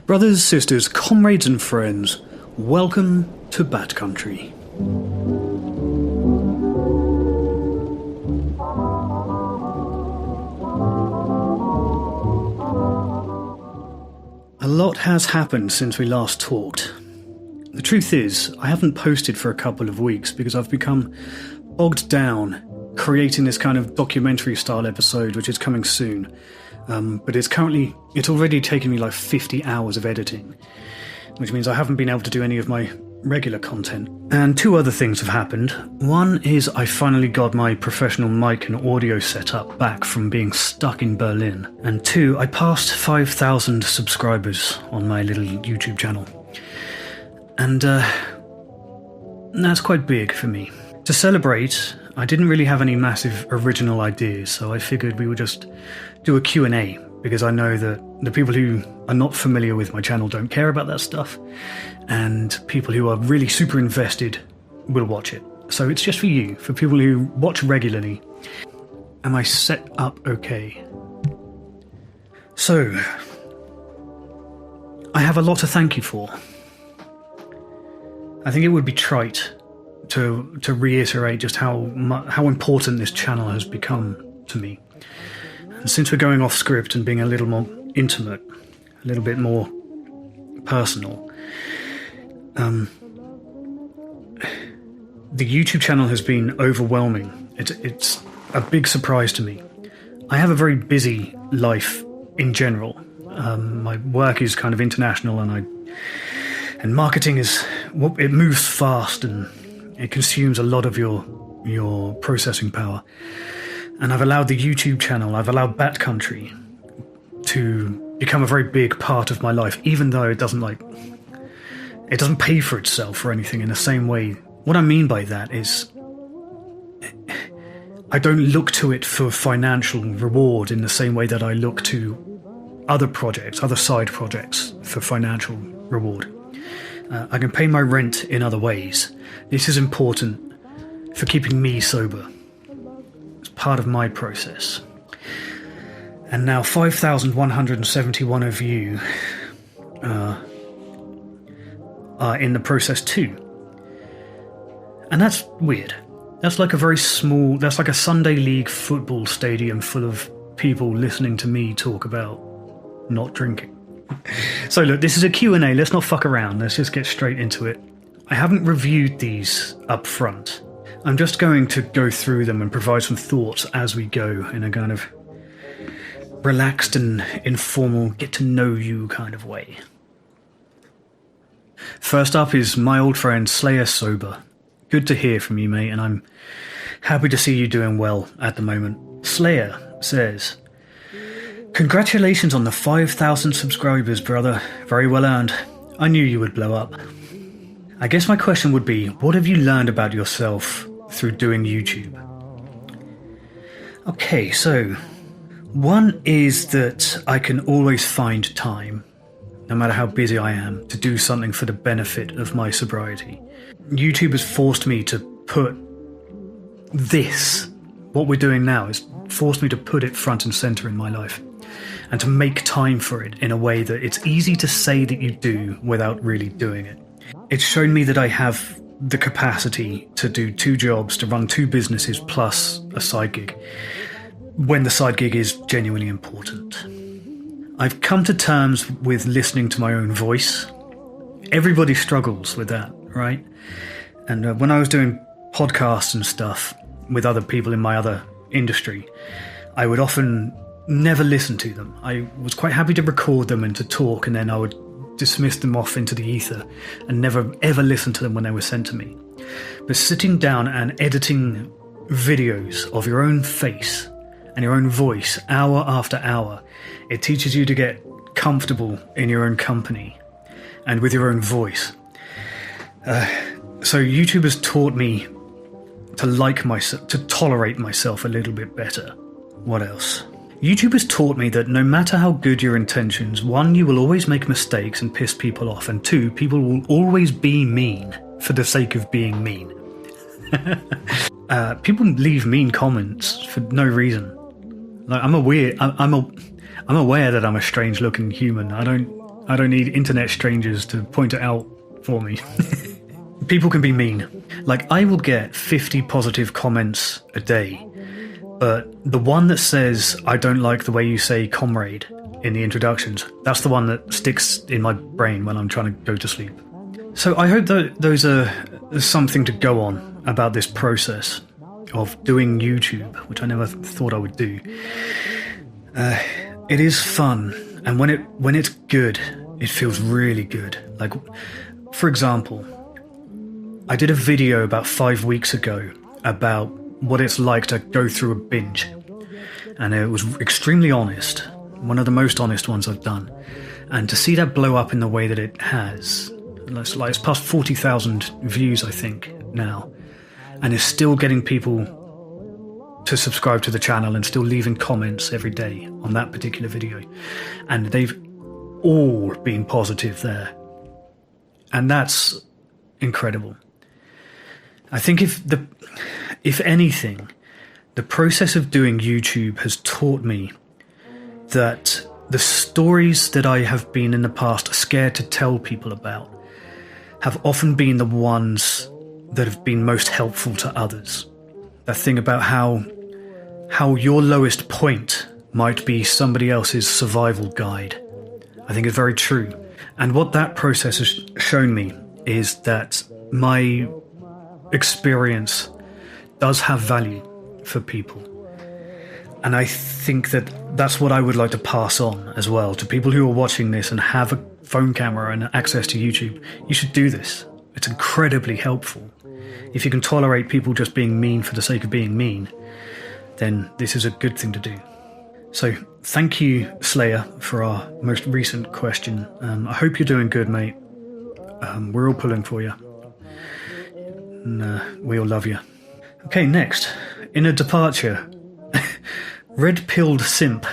Brothers, sisters, comrades and friends, welcome to Bat Country. A lot has happened since we last talked. The truth is, I haven't posted for a couple of weeks because I've become bogged down creating this kind of documentary style episode which is coming soon. But it's already taken me like 50 hours of editing, which means I haven't been able to do any of my regular content. And two other things have happened. One is I finally got my professional mic and audio setup back from being stuck in Berlin. And two, I passed 5,000 subscribers on my little YouTube channel. And that's quite big for me. To celebrate, I didn't really have any massive original ideas, so I figured we would just do a Q&A, because I know that the people who are not familiar with my channel don't care about that stuff, and people who are really super invested will watch it. So it's just for you, for people who watch regularly. Am I set up okay? So, I have a lot to thank you for. I think it would be trite to reiterate just how important this channel has become to me. And since we're going off script and being a little more intimate, a little bit more personal, the YouTube channel has been overwhelming. It's a big surprise to me. I have a very busy life in general. My work is kind of international, and marketing it moves fast and it consumes a lot of your processing power. And I've allowed the YouTube channel, I've allowed Bat Country to become a very big part of my life, even though it doesn't pay for itself or anything in the same way. What I mean by that is I don't look to it for financial reward in the same way that I look to other side projects for financial reward. I can pay my rent in other ways. This is important for keeping me sober. It's part of my process. And now 5,171 of you are in the process too. And that's weird. That's like a Sunday league football stadium full of people listening to me talk about not drinking. So look, this is a Q&A, let's not fuck around, let's just get straight into it. I haven't reviewed these up front. I'm just going to go through them and provide some thoughts as we go in a kind of relaxed and informal, get to know you kind of way. First up is my old friend Slayer Sober. Good to hear from you, mate, and I'm happy to see you doing well at the moment. Slayer says, "Congratulations on the 5,000 subscribers, brother. Very well earned. I knew you would blow up." I guess my question would be, what have you learned about yourself through doing YouTube? Okay, so one is that I can always find time, no matter how busy I am, to do something for the benefit of my sobriety. YouTube has forced me to put what we're doing now, is forced me to put it front and center in my life, and to make time for it in a way that it's easy to say that you do without really doing it. It's shown me that I have the capacity to do 2 jobs, to run 2 businesses plus a side gig, when the side gig is genuinely important. I've come to terms with listening to my own voice. Everybody struggles with that, right? And when I was doing podcasts and stuff with other people in my other industry, I would often never listen to them. I was quite happy to record them and to talk, and then I would dismiss them off into the ether and never ever listen to them when they were sent to me. But sitting down and editing videos of your own face and your own voice hour after hour, it teaches you to get comfortable in your own company and with your own voice. So YouTube has taught me to like myself, to tolerate myself a little bit better. What else? YouTube has taught me that no matter how good your intentions, 1, you will always make mistakes and piss people off, and 2, people will always be mean for the sake of being mean. People leave mean comments for no reason. Like, I'm aware that I'm a strange-looking human. I I don't need internet strangers to point it out for me. People can be mean. Like, I will get 50 positive comments a day, but the one that says, "I don't like the way you say comrade" in the introductions, that's the one that sticks in my brain when I'm trying to go to sleep. So I hope that those are something to go on about this process of doing YouTube, which I never thought I would do. It is fun, and when it's good, it feels really good. Like, for example, I did a video about 5 weeks ago about what it's like to go through a binge, and it was extremely honest, one of the most honest ones I've done. And to see that blow up in the way that it has, it's past 40,000 views, I think, now, and is still getting people to subscribe to the channel and still leaving comments every day on that particular video, and they've all been positive there, and that's incredible. I think if anything, the process of doing YouTube has taught me that the stories that I have been in the past scared to tell people about have often been the ones that have been most helpful to others. That thing about how your lowest point might be somebody else's survival guide, I think is very true. And what that process has shown me is that my experience does have value for people. And I think that that's what I would like to pass on as well to people who are watching this and have a phone camera and access to YouTube. You should do this. It's incredibly helpful. If you can tolerate people just being mean for the sake of being mean, then this is a good thing to do. So thank you, Slayer, for our most recent question. I hope you're doing good, mate. We're all pulling for you. And we all love you. Okay, next. In a departure, Red-Pilled Simp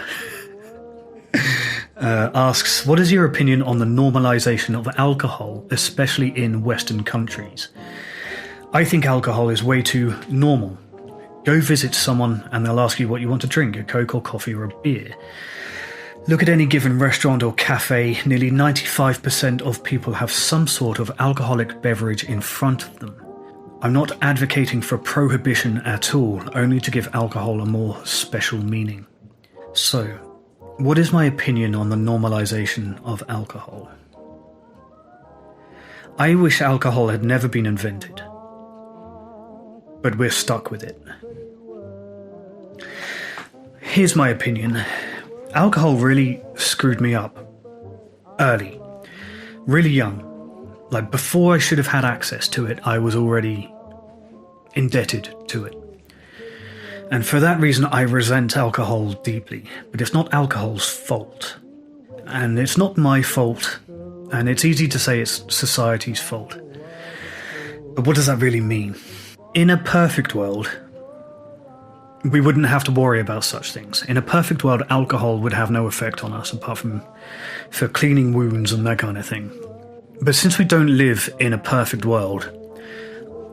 asks, what is your opinion on the normalization of alcohol, especially in Western countries? I think alcohol is way too normal. Go visit someone and they'll ask you what you want to drink, a Coke or coffee or a beer. Look at any given restaurant or cafe, nearly 95% of people have some sort of alcoholic beverage in front of them. I'm not advocating for prohibition at all, only to give alcohol a more special meaning. So, what is my opinion on the normalization of alcohol? I wish alcohol had never been invented, but we're stuck with it. Here's my opinion. Alcohol really screwed me up early, really young. Like, before I should have had access to it, I was already indebted to it. And for that reason, I resent alcohol deeply. But it's not alcohol's fault. And it's not my fault. And it's easy to say it's society's fault. But what does that really mean? In a perfect world, we wouldn't have to worry about such things. In a perfect world, alcohol would have no effect on us, apart from for cleaning wounds and that kind of thing. But since we don't live in a perfect world,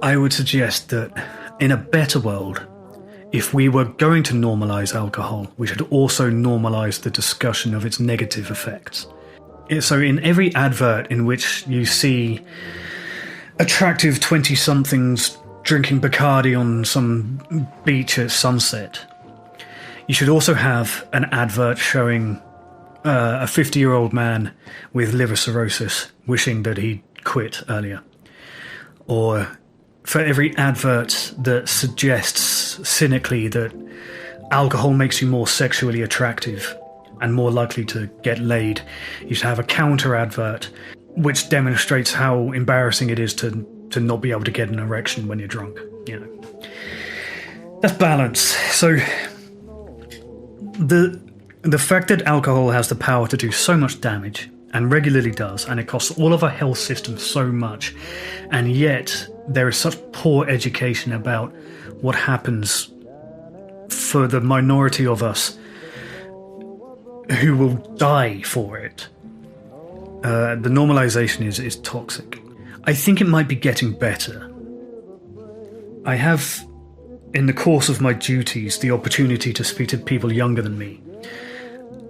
I would suggest that in a better world, if we were going to normalize alcohol, we should also normalize the discussion of its negative effects. So in every advert in which you see attractive 20-somethings drinking Bacardi on some beach at sunset, you should also have an advert showing a 50-year-old man with liver cirrhosis wishing that he'd quit earlier. Or for every advert that suggests cynically that alcohol makes you more sexually attractive and more likely to get laid, you should have a counter advert which demonstrates how embarrassing it is to not be able to get an erection when you're drunk. You know, that's balance. So the fact that alcohol has the power to do so much damage, and regularly does, and it costs all of our health system so much, and yet there is such poor education about what happens for the minority of us who will die for it. The normalization is toxic. I think it might be getting better. I have, in the course of my duties, the opportunity to speak to people younger than me.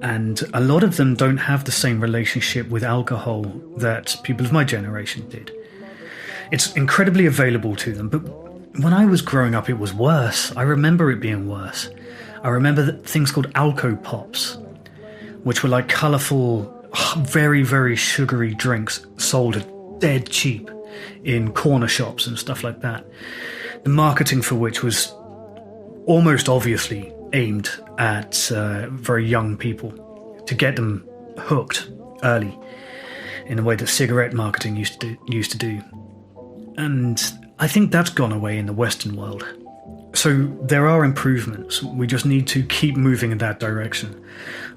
And a lot of them don't have the same relationship with alcohol that people of my generation did. It's incredibly available to them, but when I was growing up, it was worse. I remember it being worse. I remember things called Alco Pops, which were like colourful, very, very sugary drinks sold dead cheap in corner shops and stuff like that. The marketing for which was almost obviously aimed at very young people to get them hooked early in a way that cigarette marketing used to do. And I think that's gone away in the Western world. So there are improvements. We just need to keep moving in that direction.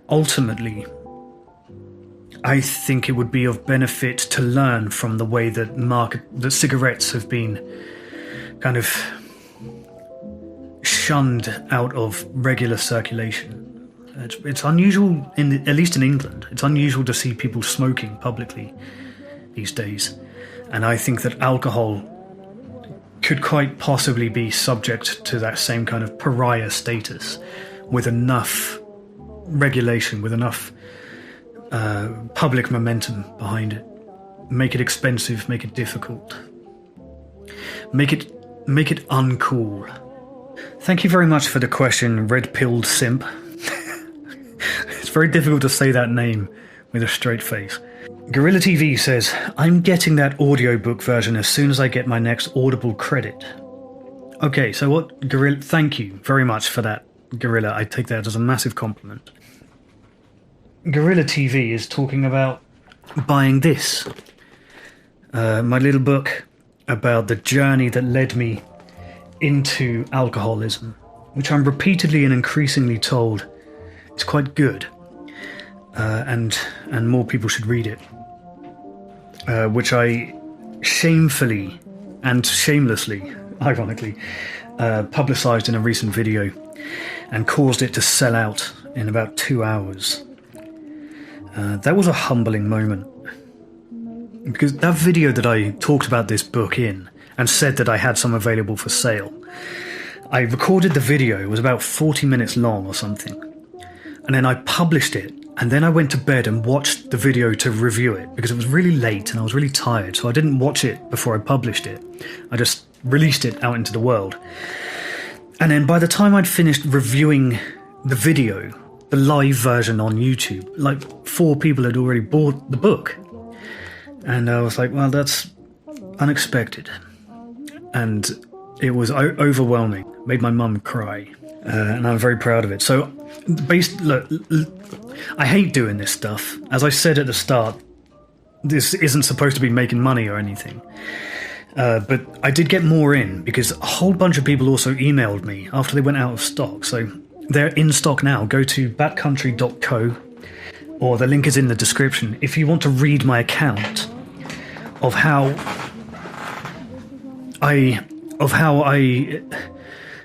Ultimately, I think it would be of benefit to learn from the way that cigarettes have been kind of shunned out of regular circulation. It's unusual, at least in England, it's unusual to see people smoking publicly these days. And I think that alcohol could quite possibly be subject to that same kind of pariah status with enough regulation, with enough public momentum behind it. Make it expensive, make it difficult. Make it uncool. Thank you very much for the question, red-pilled simp. It's very difficult to say that name with a straight face. Gorilla TV says, I'm getting that audiobook version as soon as I get my next Audible credit. Okay, so what, Gorilla, thank you very much for that, Gorilla. I take that as a massive compliment. Gorilla TV is talking about buying this. My little book about the journey that led me into alcoholism, which I'm repeatedly and increasingly told is quite good, and more people should read it, which I shamefully and shamelessly, ironically, publicised in a recent video and caused it to sell out in about 2 hours. That was a humbling moment, because that video that I talked about this book in and said that I had some available for sale, I recorded the video. It was about 40 minutes long or something, and then I published it, and then I went to bed and watched the video to review it because it was really late and I was really tired, so I didn't watch it before I published it. I just released it out into the world. And then by the time I'd finished reviewing the video, the live version on YouTube, like 4 people had already bought the book. And I was like, well, that's unexpected. And it was overwhelming. Made my mum cry. And I'm very proud of it. So, look, I hate doing this stuff. As I said at the start, this isn't supposed to be making money or anything. But I did get more in because a whole bunch of people also emailed me after they went out of stock. So they're in stock now. Go to batcountry.co, or the link is in the description if you want to read my account of how I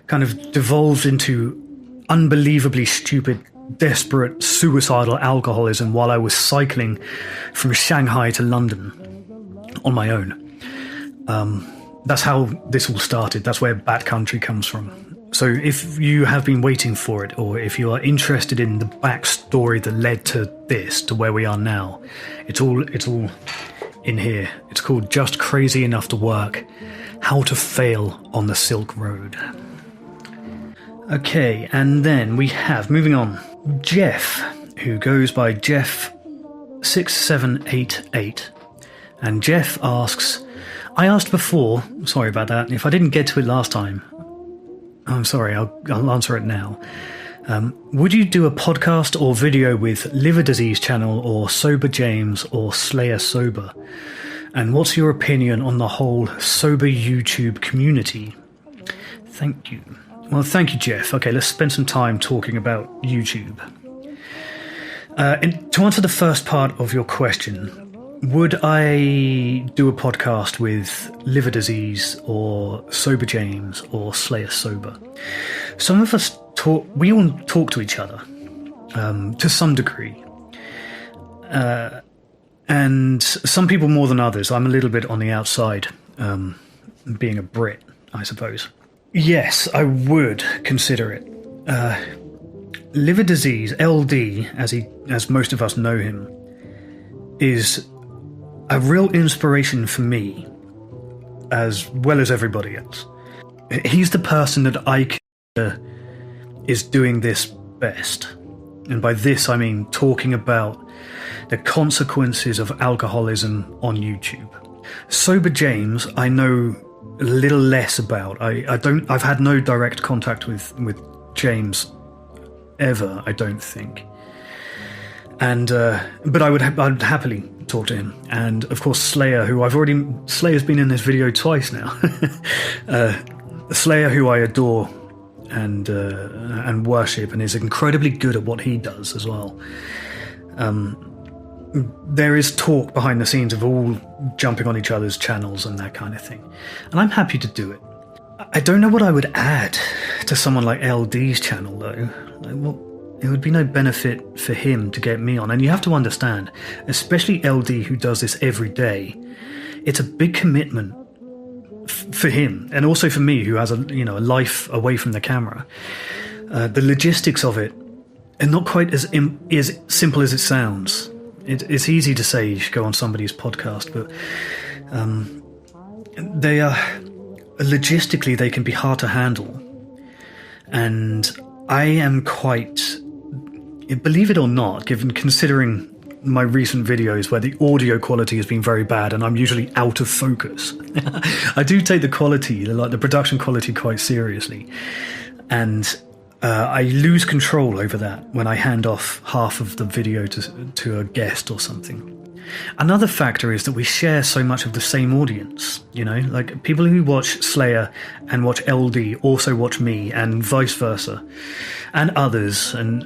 kind of devolved into unbelievably stupid, desperate, suicidal alcoholism while I was cycling from Shanghai to London on my own. That's how this all started. That's where Bat Country comes from. So if you have been waiting for it, or if you are interested in the backstory that led to this, to where we are now, it's all in here. It's called Just Crazy Enough to Work: How to Fail on the Silk Road. Okay, and then we have, moving on, Jeff, who goes by Jeff6788. And Jeff asks, I asked before, sorry about that, if I didn't get to it last time, I'm sorry, I'll answer it now. Would you do a podcast or video with Liver Disease Channel or Sober James or Slayer Sober? And what's your opinion on the whole sober YouTube community? Thank you. Well, thank you, Jeff. Okay, let's spend some time talking about YouTube. To answer the first part of your question, would I do a podcast with Liver Disease or Sober James or Slayer Sober? Some of us we all talk to each other to some degree. And some people more than others. I'm a little bit on the outside, being a Brit, I suppose. Yes, I would consider it. Liver disease, LD, as most of us know him, is a real inspiration for me, as well as everybody else. He's the person that I consider is doing this best. And by this, I mean talking about the consequences of alcoholism on YouTube. Sober James, I know a little less about. I've had no direct contact with James ever, I don't think. And but I'd happily talk to him. And of course Slayer, Slayer's been in this video twice now. Slayer, who I adore and worship, and is incredibly good at what he does as well. There is talk behind the scenes of all jumping on each other's channels and that kind of thing, and I'm happy to do it. I don't know what I would add to someone like LD's channel though. It would be no benefit for him to get me on, and you have to understand, especially LD, who does this every day, it's a big commitment for him, and also for me, who has a life away from the camera. The logistics of it are not quite as simple as it sounds. It's easy to say you should go on somebody's podcast, but they are logistically, they can be hard to handle, and I am quite, believe it or not, considering my recent videos where the audio quality has been very bad and I'm usually out of focus. I do take the quality, like the production quality, quite seriously, and I lose control over that when I hand off half of the video to a guest or something. Another factor is that we share so much of the same audience, like people who watch Slayer and watch LD also watch me, and vice versa, and others, and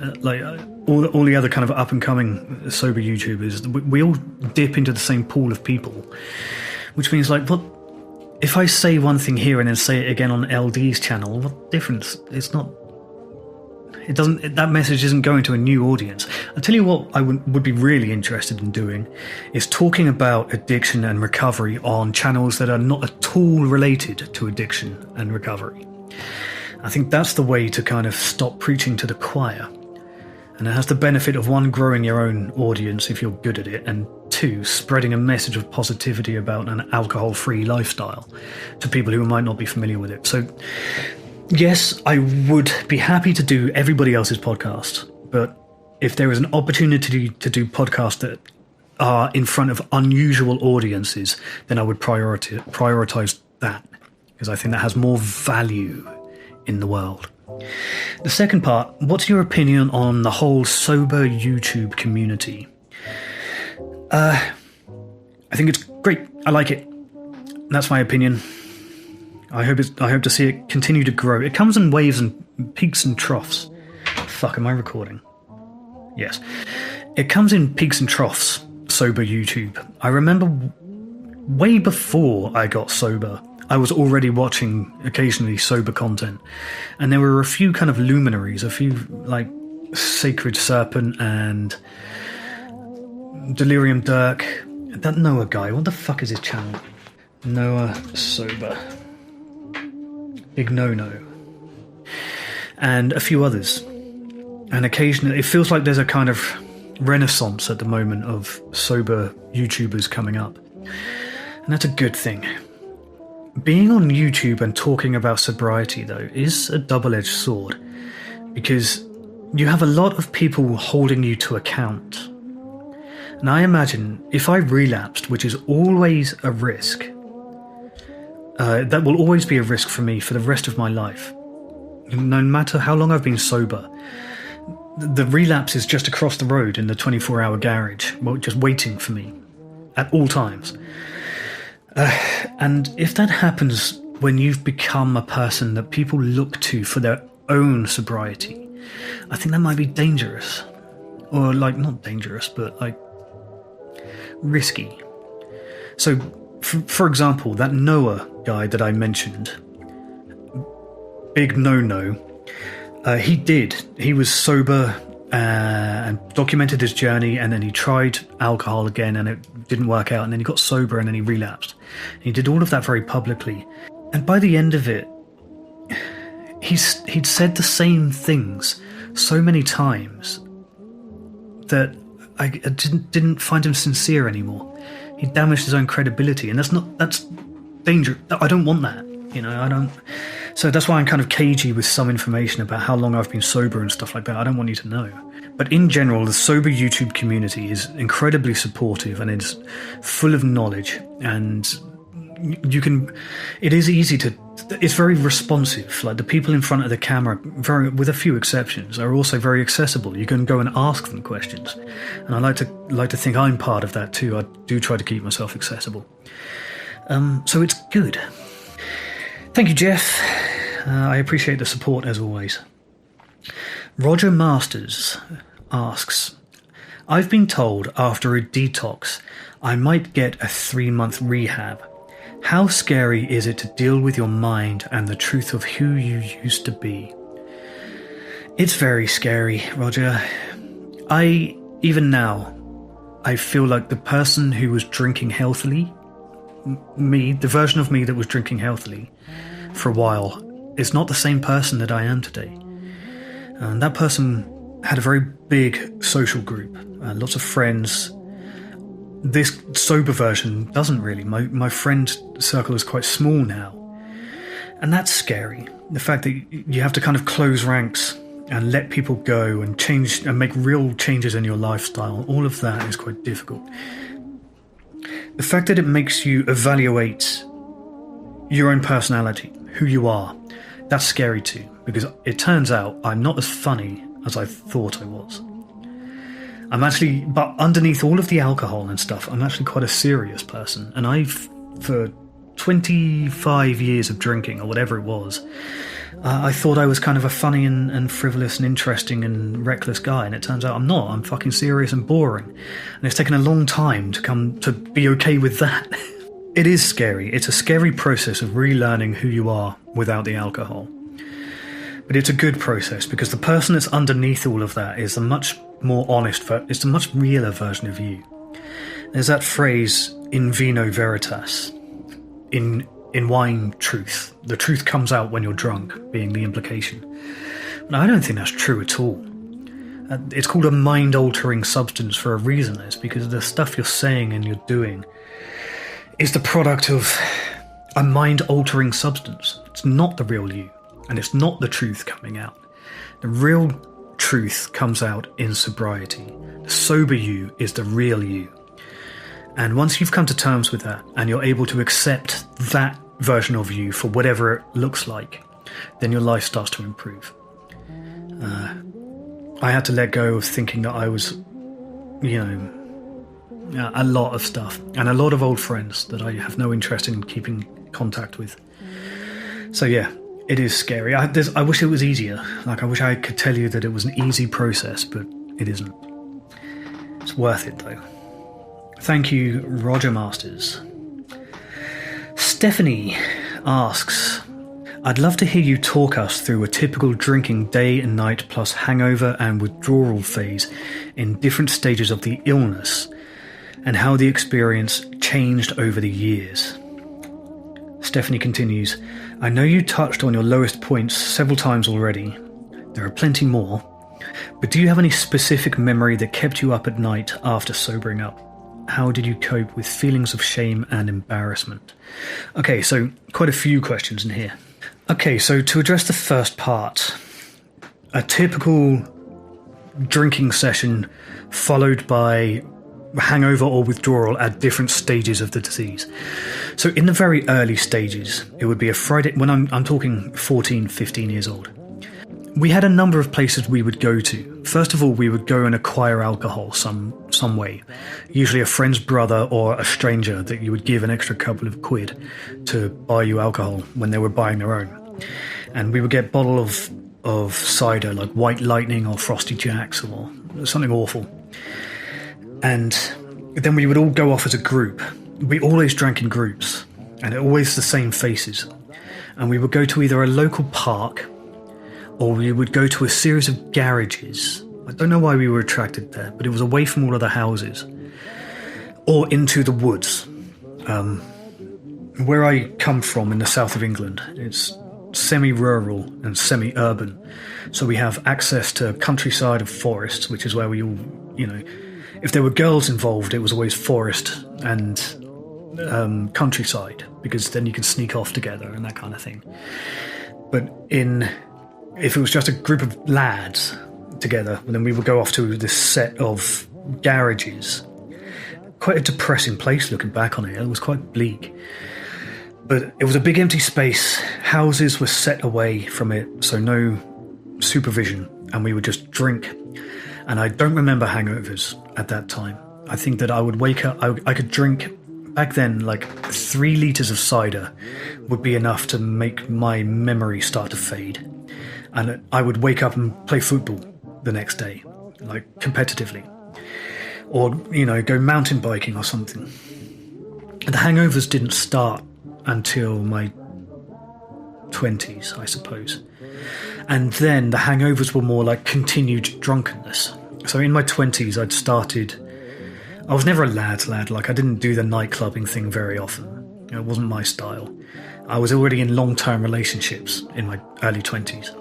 all the other kind of up and coming sober YouTubers. We all dip into the same pool of people, which means if I say one thing here and then say it again on LD's channel, what difference? That message isn't going to a new audience. I'll tell you what I would be really interested in doing is talking about addiction and recovery on channels that are not at all related to addiction and recovery. I think that's the way to kind of stop preaching to the choir. And it has the benefit of, one, growing your own audience if you're good at it, and two, spreading a message of positivity about an alcohol-free lifestyle to people who might not be familiar with it. So yes, I would be happy to do everybody else's podcast, but if there is an opportunity to do podcasts that are in front of unusual audiences, then I would prioritize that, because I think that has more value in the world. The second part, what's your opinion on the whole sober YouTube community? I think it's great. I like it. That's my opinion. I hope to see it continue to grow. It comes in waves and peaks and troughs. Fuck, am I recording? Yes. It comes in peaks and troughs, sober YouTube. I remember way before I got sober, I was already watching occasionally sober content. And there were a few kind of luminaries, a few like Sacred Serpent and Delirium Dirk. That Noah guy, what the fuck is his channel? Noah Sober. Big No-No, and a few others. And occasionally, it feels like there's a kind of renaissance at the moment of sober YouTubers coming up. And that's a good thing. Being on YouTube and talking about sobriety, though, is a double-edged sword, because you have a lot of people holding you to account. And I imagine if I relapsed, which is always a risk, that will always be a risk for me for the rest of my life. No matter how long I've been sober, the relapse is just across the road in the 24-hour garage, just waiting for me at all times. And if that happens when you've become a person that people look to for their own sobriety, I think that might be dangerous. Or not dangerous, but risky. So, for example, that Noah guy that I mentioned, Big No-No, he was sober and documented his journey, and then he tried alcohol again and it didn't work out, and then he got sober and then he relapsed. And he did all of that very publicly. And by the end of it, he'd said the same things so many times that I didn't find him sincere anymore. He damaged his own credibility, and that's danger. I don't want that, I don't. So that's why I'm kind of cagey with some information about how long I've been sober and stuff like that. I don't want you to know. But in general, the sober YouTube community is incredibly supportive, and it's full of knowledge, and it is easy to, it's very responsive. Like, the people in front of the camera, with a few exceptions, are also very accessible. You can go and ask them questions, and I like to think I'm part of that too. I do try to keep myself accessible, so it's good. Thank you, Jeff. I appreciate the support as always. Roger Masters asks, I've been told after a detox I might get a 3-month rehab. How scary is it to deal with your mind and the truth of who you used to be? It's very scary, Roger. Even now, I feel like the person who was drinking healthily, the version of me that was drinking healthily for a while, is not the same person that I am today. And that person had a very big social group, lots of friends. This sober version doesn't really. My friend circle is quite small now. And that's scary. The fact that you have to kind of close ranks and let people go and change and make real changes in your lifestyle, all of that is quite difficult. The fact that it makes you evaluate your own personality, who you are, that's scary too, because it turns out I'm not as funny as I thought I was. But underneath all of the alcohol and stuff, I'm actually quite a serious person. And for 25 years of drinking, or whatever it was, I thought I was kind of a funny and frivolous and interesting and reckless guy, and it turns out I'm not. I'm fucking serious and boring. And it's taken a long time to come to be okay with that. It is scary. It's a scary process of relearning who you are without the alcohol. But it's a good process, because the person that's underneath all of that is a much more honest, it's a much realer version of you. There's that phrase, in vino veritas, in wine truth. The truth comes out when you're drunk, being the implication. But I don't think that's true at all. It's called a mind-altering substance for a reason. It's because the stuff you're saying and you're doing is the product of a mind-altering substance. It's not the real you, and it's not the truth coming out. The real truth comes out in sobriety. The sober you is the real you. And once you've come to terms with that, and you're able to accept that version of you for whatever it looks like, then your life starts to improve. I had to let go of thinking that I was, a lot of stuff, and a lot of old friends that I have no interest in keeping contact with. So yeah, it is scary. I wish it was easier. I wish I could tell you that it was an easy process, but it isn't. It's worth it though. Thank you, Roger Masters. Stephanie asks, I'd love to hear you talk us through a typical drinking day and night plus hangover and withdrawal phase in different stages of the illness, and how the experience changed over the years. Stephanie continues, I know you touched on your lowest points several times already. There are plenty more. But do you have any specific memory that kept you up at night after sobering up? How did you cope with feelings of shame and embarrassment? Okay, so quite a few questions in here. Okay, so to address the first part, a typical drinking session followed by hangover or withdrawal at different stages of the disease. So in the very early stages, it would be a Friday, when I'm talking 14, 15 years old. We had a number of places we would go to. First of all, we would go and acquire alcohol some way. Usually a friend's brother or a stranger that you would give an extra couple of quid to buy you alcohol when they were buying their own. And we would get a bottle of cider like White Lightning or Frosty Jacks or something awful. And then we would all go off as a group. We always drank in groups, and always the same faces. And we would go to either a local park, or we would go to a series of garages. I don't know why we were attracted there, but it was away from all of the houses. Or into the woods. Where I come from in the south of England, it's semi-rural and semi-urban. So we have access to countryside of forests, which is where we all, if there were girls involved, it was always forest and countryside, because then you can sneak off together and that kind of thing. But if it was just a group of lads together, then we would go off to this set of garages. Quite a depressing place looking back on it. It was quite bleak. But it was a big empty space. Houses were set away from it, so no supervision, and we would just drink. And I don't remember hangovers at that time. I think that I would wake up, I could drink, back then, like 3 litres of cider would be enough to make my memory start to fade. And I would wake up and play football the next day, like competitively. Or, go mountain biking or something. The hangovers didn't start until my 20s, I suppose. And then the hangovers were more like continued drunkenness. So in my 20s, I was never a lad's lad. Like, I didn't do the nightclubbing thing very often. It wasn't my style. I was already in long-term relationships in my early 20s.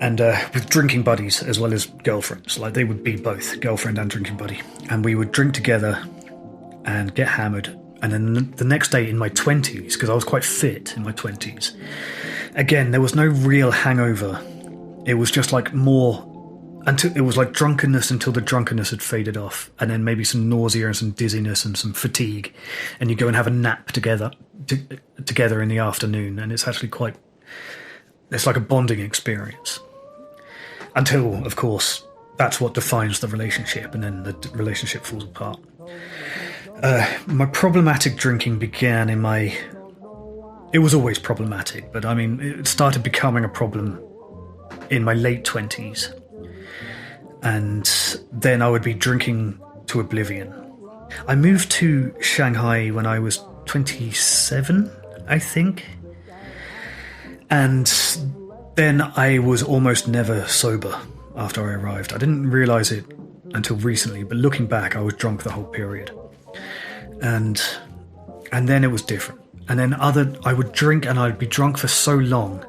And with drinking buddies as well as girlfriends. Like, they would be both, girlfriend and drinking buddy. And we would drink together and get hammered. And then the next day in my 20s, because I was quite fit in my 20s, again, there was no real hangover. It was just like it was like drunkenness until the drunkenness had faded off. And then maybe some nausea and some dizziness and some fatigue. And you go and have a nap together in the afternoon. And it's actually it's like a bonding experience. Until, of course, that's what defines the relationship, and then the relationship falls apart. My problematic drinking began it was always problematic, but it started becoming a problem in my late 20s. And then I would be drinking to oblivion. I moved to Shanghai when I was 27, I think. And then I was almost never sober after I arrived. I didn't realise it until recently, but looking back, I was drunk the whole period. And then it was different. And then I would drink, and I'd be drunk for so long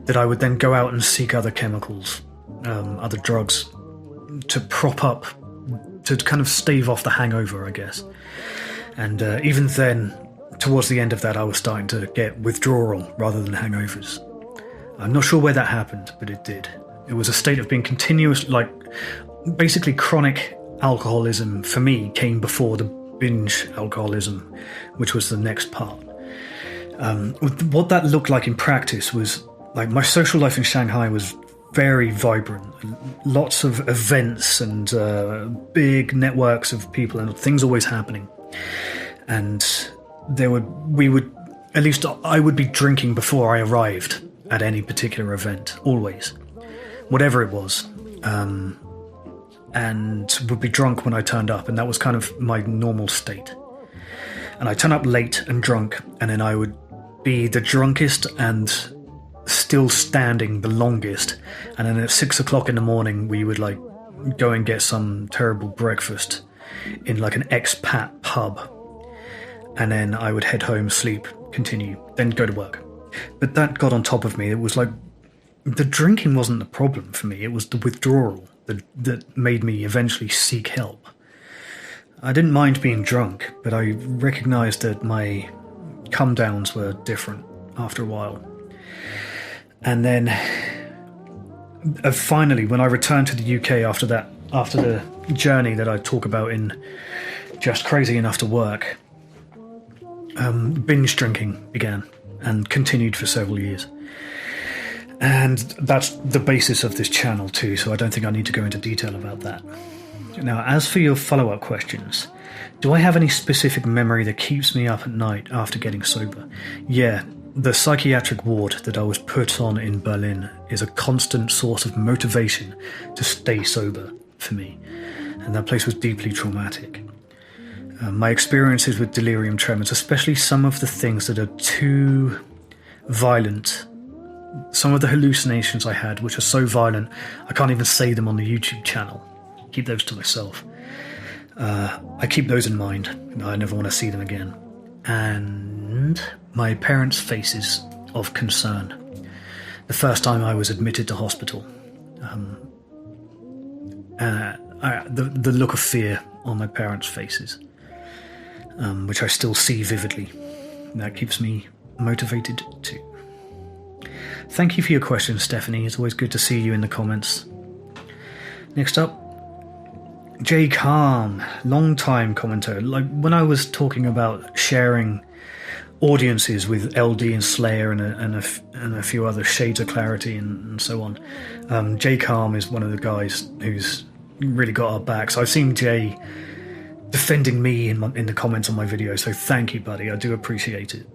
that I would then go out and seek other chemicals, other drugs, to prop up, to kind of stave off the hangover, I guess. And even then, towards the end of that, I was starting to get withdrawal rather than hangovers. I'm not sure where that happened, but it did. It was a state of being continuous, basically chronic alcoholism for me came before the binge alcoholism, which was the next part. What that looked like in practice was, my social life in Shanghai was very vibrant. Lots of events and big networks of people and things always happening. And I would be drinking before I arrived at any particular event, always, whatever it was, and would be drunk when I turned up, and that was kind of my normal state. And I turn up late and drunk, and then I would be the drunkest and still standing the longest, and then at 6 o'clock in the morning we would go and get some terrible breakfast in an expat pub. And then I would head home, sleep, continue, then go to work. But that got on top of me. It was the drinking wasn't the problem for me. It was the withdrawal that made me eventually seek help. I didn't mind being drunk, but I recognised that my come-downs were different after a while. And then finally, when I returned to the UK after the journey that I talk about in Just Crazy Enough to Work, binge drinking began and continued for several years. And that's the basis of this channel too, so I don't think I need to go into detail about that. Now, as for your follow-up questions, do I have any specific memory that keeps me up at night after getting sober? Yeah, the psychiatric ward that I was put on in Berlin is a constant source of motivation to stay sober for me, and that place was deeply traumatic. My experiences with delirium tremens, especially some of the things that are too violent, some of the hallucinations I had, which are so violent, I can't even say them on the YouTube channel. Keep those to myself. I keep those in mind. I never want to see them again. And my parents' faces of concern. The first time I was admitted to hospital, the look of fear on my parents' faces, which I still see vividly. That keeps me motivated too. Thank you for your questions, Stephanie. It's always good to see you in the comments. Next up, Jay Calm, long-time commenter. Like when I was talking about sharing audiences with LD and Slayer and a few other shades of clarity and so on, Jay Calm is one of the guys who's really got our back. So I've seen Jay defending me in the comments on my video, so thank you, buddy. I do appreciate it.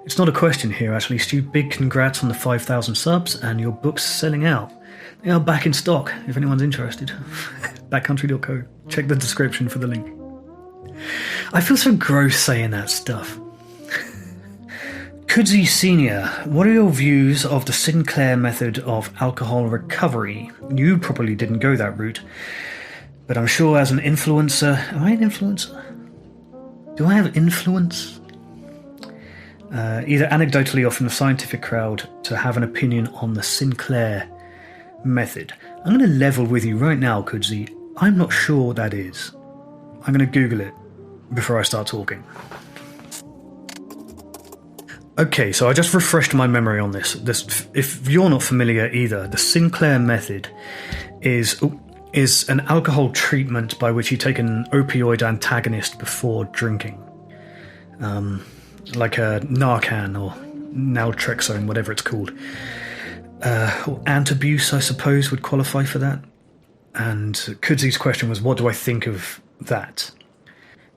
It's not a question here, actually. Stu, big congrats on the 5,000 subs and your book's selling out. They are back in stock, if anyone's interested. Backcountry.co. Check the description for the link. I feel so gross saying that stuff. Kudzi Senior, what are your views of the Sinclair method of alcohol recovery? You probably didn't go that route, but I'm sure as an influencer... Am I an influencer? Do I have influence? Either anecdotally or from the scientific crowd, to have an opinion on the Sinclair method. I'm going to level with you right now, Kudzi. I'm not sure what that is. I'm going to Google it before I start talking. Okay, so I just refreshed my memory on this. If you're not familiar either, the Sinclair method is an alcohol treatment by which you take an opioid antagonist before drinking. Like a Narcan or naltrexone, whatever it's called. Or antabuse, I suppose, would qualify for that. And Kudzi's question was, what do I think of that?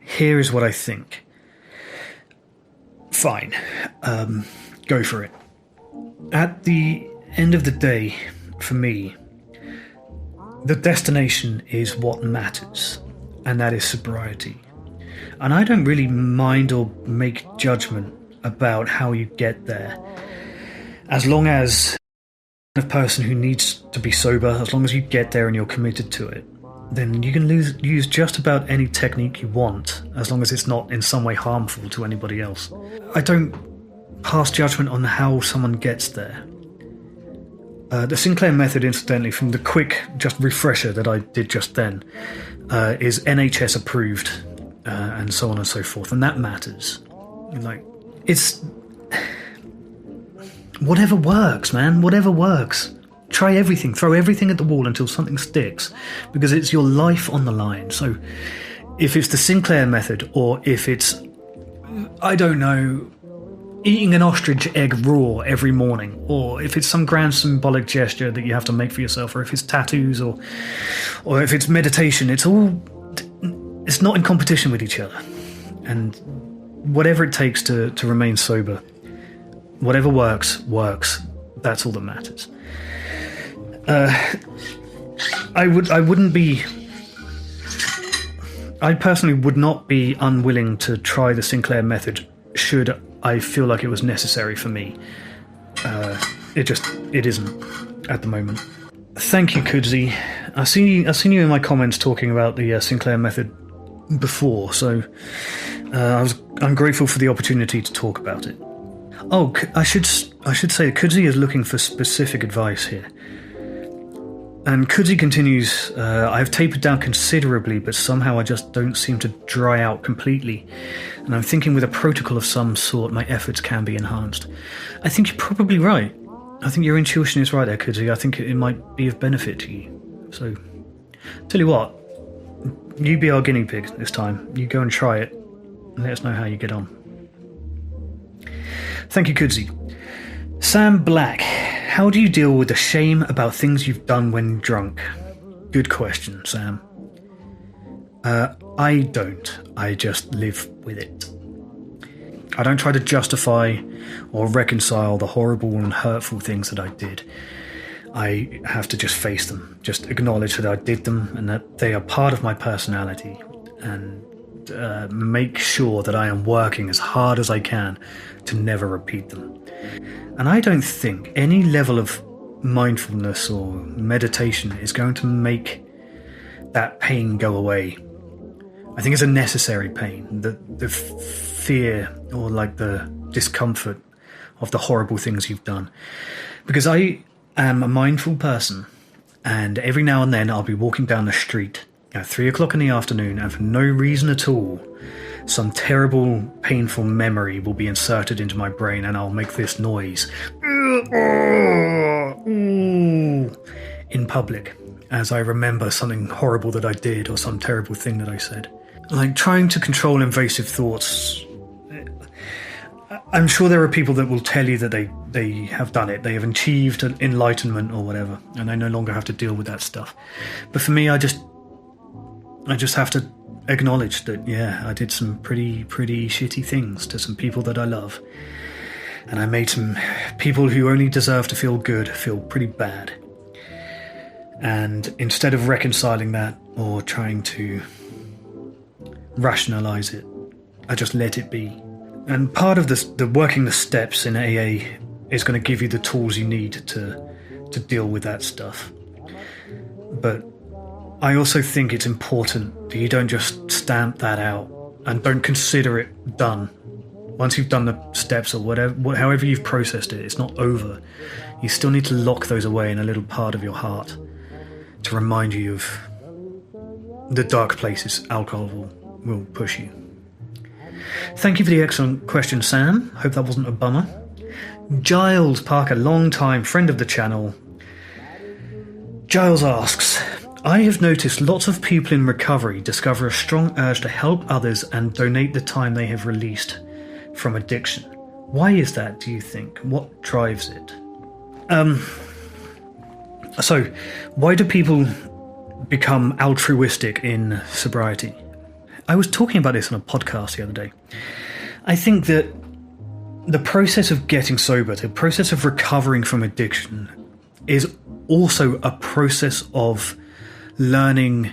Here is what I think. Fine. Go for it. At the end of the day, for me, the destination is what matters, and that is sobriety. And I don't really mind or make judgment about how you get there. As long as a person who needs to be sober, as long as you get there and you're committed to it, then you can use just about any technique you want, as long as it's not in some way harmful to anybody else. I don't pass judgment on how someone gets there. The Sinclair method, incidentally, from the quick just refresher that I did just then, is NHS approved, and so on and so forth, and that matters. Like, it's whatever works, man. Whatever works. Try everything. Throw everything at the wall until something sticks, because it's your life on the line. So, if it's the Sinclair method, or if it's, I don't know, eating an ostrich egg raw every morning, or if it's some grand symbolic gesture that you have to make for yourself, or if it's tattoos, or if it's meditation, it's not in competition with each other. And whatever it takes to remain sober, whatever works. That's all that matters. I personally would not be unwilling to try the Sinclair method should I feel like it was necessary for me. It isn't at the moment. Thank you, Kudzi. I've seen you in my comments talking about the Sinclair method before, so I'm grateful for the opportunity to talk about it. Oh, I should say Kudzi is looking for specific advice here. And Kudzi continues, I've tapered down considerably, but somehow I just don't seem to dry out completely. And I'm thinking with a protocol of some sort, my efforts can be enhanced. I think you're probably right. I think your intuition is right there, Kudzi. I think it might be of benefit to you. So, tell you what, you be our guinea pig this time. You go and try it, and let us know how you get on. Thank you, Kudzi. Sam Black. How do you deal with the shame about things you've done when drunk? Good question, Sam. I don't. I just live with it. I don't try to justify or reconcile the horrible and hurtful things that I did. I have to just face them, just acknowledge that I did them and that they are part of my personality, and make sure that I am working as hard as I can to never repeat them. And I don't think any level of mindfulness or meditation is going to make that pain go away. I think it's a necessary pain. The fear or like the discomfort of the horrible things you've done. Because I am a mindful person, and every now and then I'll be walking down the street at 3 o'clock in the afternoon, and for no reason at all, some terrible, painful memory will be inserted into my brain, and I'll make this noise in public as I remember something horrible that I did or some terrible thing that I said. Like trying to control invasive thoughts. I'm sure there are people that will tell you that they have done it, they have achieved enlightenment or whatever, and they no longer have to deal with that stuff. But for me, I just have to acknowledge that, yeah, I did some pretty shitty things to some people that I love. And I made some people who only deserve to feel good feel pretty bad. And instead of reconciling that or trying to rationalize it, I just let it be. And part of the working the steps in AA is going to give you the tools you need to deal with that stuff. But I also think it's important that you don't just stamp that out and don't consider it done. Once you've done the steps or whatever, however you've processed it, it's not over. You still need to lock those away in a little part of your heart to remind you of the dark places alcohol will push you. Thank you for the excellent question, Sam. Hope that wasn't a bummer. Giles Parker, long-time friend of the channel. Giles asks, I have noticed lots of people in recovery discover a strong urge to help others and donate the time they have released from addiction. Why is that, do you think? What drives it? So, why do people become altruistic in sobriety? I was talking about this on a podcast the other day. I think that the process of getting sober, the process of recovering from addiction, is also a process of learning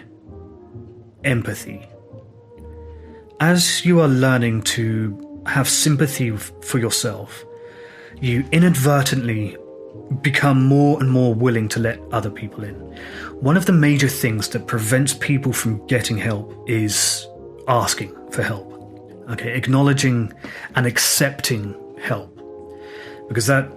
empathy. As you are learning to have sympathy for yourself, you inadvertently become more and more willing to let other people in. One of the major things that prevents people from getting help is asking for help. Okay, acknowledging and accepting help. Because that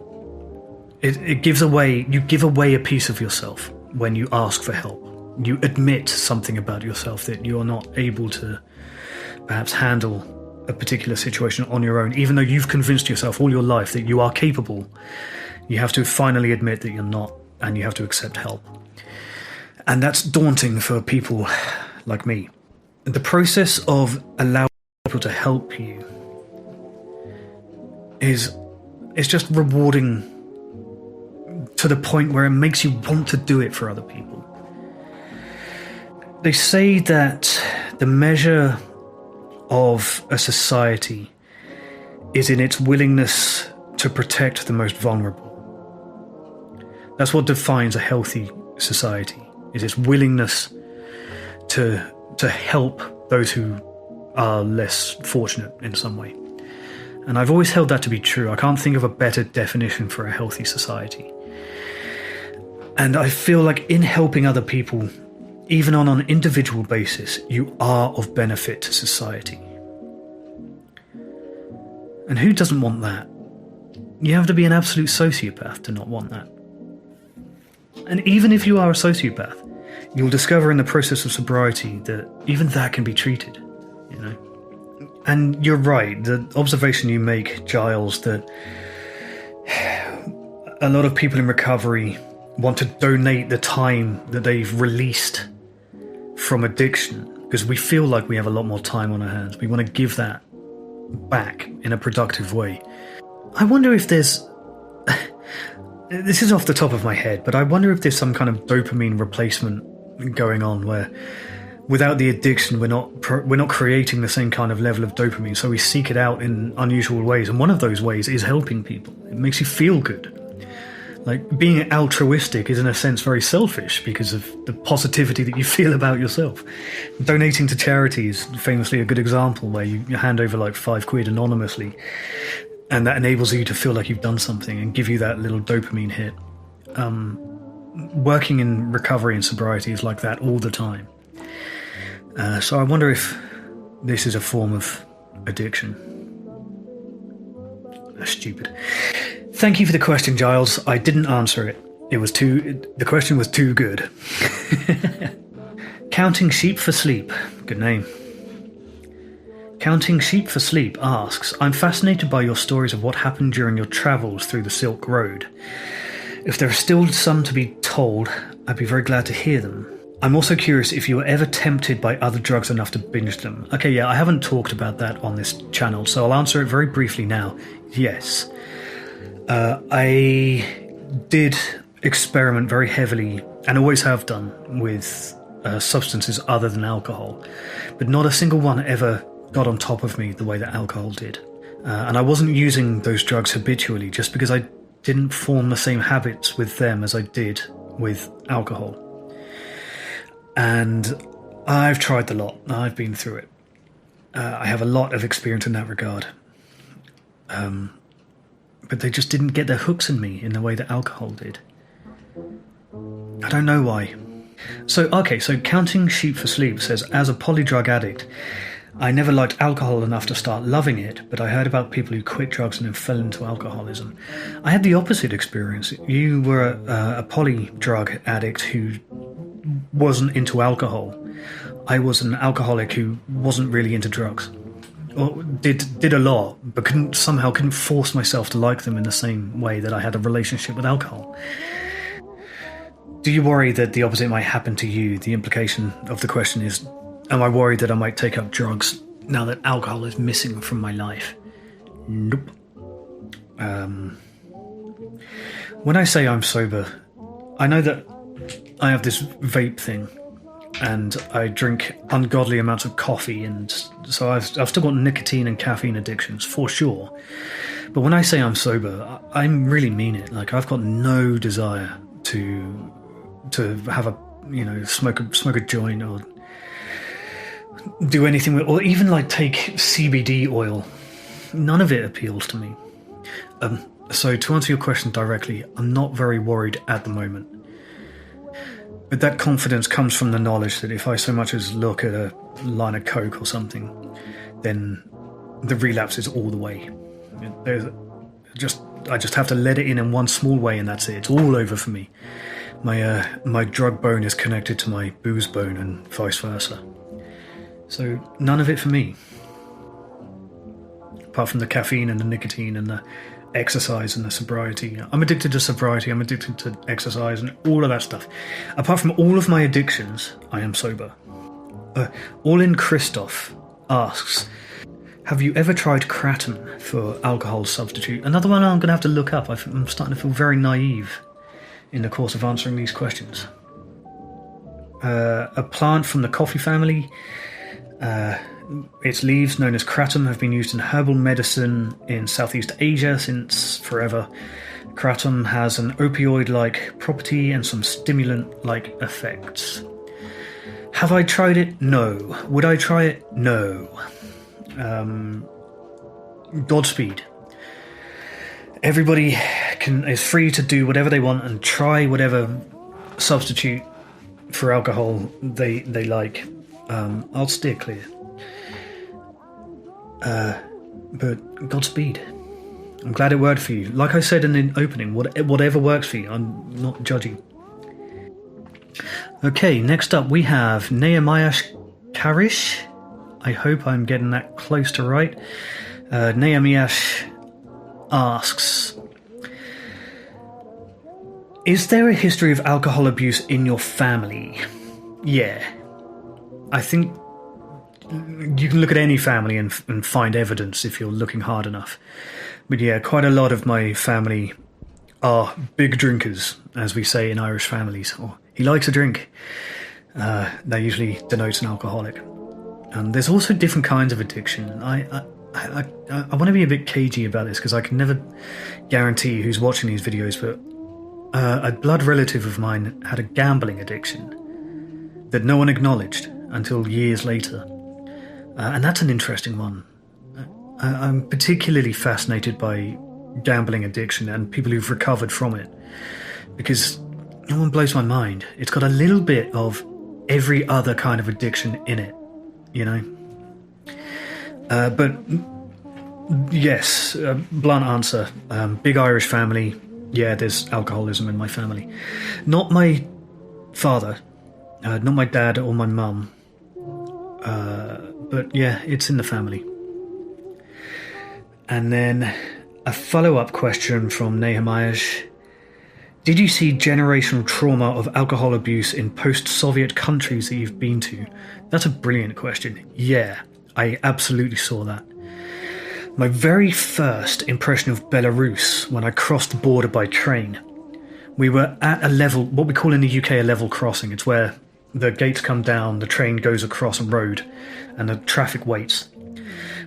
it gives away, you give away a piece of yourself when you ask for help. You admit something about yourself that you're not able to perhaps handle a particular situation on your own, even though you've convinced yourself all your life that you are capable. You have to finally admit that you're not, and you have to accept help. And that's daunting for people like me. The process of allowing people to help you is just rewarding to the point where it makes you want to do it for other people. They say that the measure of a society is in its willingness to protect the most vulnerable. That's what defines a healthy society, is its willingness to help those who are less fortunate in some way. And I've always held that to be true. I can't think of a better definition for a healthy society. And I feel like in helping other people, even on an individual basis, you are of benefit to society. And who doesn't want that? You have to be an absolute sociopath to not want that. And even if you are a sociopath, you'll discover in the process of sobriety that even that can be treated, you know. And you're right, the observation you make, Giles, that a lot of people in recovery want to donate the time that they've released from addiction because we feel like we have a lot more time on our hands. We want to give that back in a productive way. I wonder if there's... This is off the top of my head, but I wonder if there's some kind of dopamine replacement going on where without the addiction we're not creating the same kind of level of dopamine, so we seek it out in unusual ways, and one of those ways is helping people. It makes you feel good. Like being altruistic is in a sense very selfish because of the positivity that you feel about yourself. Donating to charity is famously a good example where you hand over like £5 anonymously, and that enables you to feel like you've done something and give you that little dopamine hit. Working in recovery and sobriety is like that all the time. So I wonder if this is a form of addiction. That's stupid. Thank you for the question, Giles. I didn't answer it. The question was too good. Counting Sheep for Sleep. Good name. Counting Sheep for Sleep asks, I'm fascinated by your stories of what happened during your travels through the Silk Road. If there are still some to be told, I'd be very glad to hear them. I'm also curious if you were ever tempted by other drugs enough to binge them. Okay, yeah, I haven't talked about that on this channel, so I'll answer it very briefly now. Yes. I did experiment very heavily, and always have done, with substances other than alcohol. But not a single one ever got on top of me the way that alcohol did. And I wasn't using those drugs habitually just because I didn't form the same habits with them as I did with alcohol. And I've tried the lot. I've been through it. I have a lot of experience in that regard. But they just didn't get their hooks in me in the way that alcohol did. I don't know why. So Counting Sheep for Sleep says, as a polydrug addict, I never liked alcohol enough to start loving it, but I heard about people who quit drugs and then fell into alcoholism. I had the opposite experience. You were a polydrug addict who wasn't into alcohol. I was an alcoholic who wasn't really into drugs. Or did a lot, but couldn't force myself to like them in the same way that I had a relationship with alcohol. Do you worry that the opposite might happen to you? The implication of the question is, am I worried that I might take up drugs now that alcohol is missing from my life? Nope. When I say I'm sober, I know that I have this vape thing, and I drink ungodly amounts of coffee, and so I've still got nicotine and caffeine addictions, for sure. But when I say I'm sober, I really mean it. Like, I've got no desire to have smoke a joint or do anything with, or even like take CBD oil. None of it appeals to me. So to answer your question directly, I'm not very worried at the moment. But that confidence comes from the knowledge that if I so much as look at a line of Coke or something, then the relapse is all the way. I just have to let it in one small way, and that's it. It's all over for me. My drug bone is connected to my booze bone and vice versa. So none of it for me. Apart from the caffeine and the nicotine and the exercise and the sobriety. I'm addicted to sobriety, I'm addicted to exercise and all of that stuff. Apart from all of my addictions, I am sober. All in Christoph asks, have you ever tried kratom for alcohol substitute? Another one I'm going to have to look up. I'm starting to feel very naive in the course of answering these questions. A plant from the coffee family. Its leaves, known as kratom, have been used in herbal medicine in Southeast Asia since forever. Kratom has an opioid-like property and some stimulant-like effects. Have I tried it? No. Would I try it? No. Godspeed. Everybody is free to do whatever they want and try whatever substitute for alcohol they like. I'll steer clear. But Godspeed. I'm glad it worked for you. Like I said in the opening, whatever works for you, I'm not judging. Okay, next up we have Nehemiah Karish. I hope I'm getting that close to right. Nehemiah asks, is there a history of alcohol abuse in your family? Yeah. I think you can look at any family and find evidence if you're looking hard enough. But yeah, quite a lot of my family are big drinkers, as we say in Irish families. Or he likes a drink. That usually denotes an alcoholic. And there's also different kinds of addiction. I want to be a bit cagey about this because I can never guarantee who's watching these videos, but a blood relative of mine had a gambling addiction that no one acknowledged until years later. And that's an interesting one. I'm particularly fascinated by gambling addiction and people who've recovered from it, because no one blows my mind. It's got a little bit of every other kind of addiction in it, you know? But Yes, blunt answer. Big Irish family. Yeah, there's alcoholism in my family. Not my father, not my dad or my mum. But yeah, it's in the family. And then a follow-up question from Nehemiah. Did you see generational trauma of alcohol abuse in post-Soviet countries that you've been to? That's a brilliant question. Yeah, I absolutely saw that. My very first impression of Belarus when I crossed the border by train, we were at a level, what we call in the UK a level crossing. It's where the gates come down, the train goes across a road, and the traffic waits.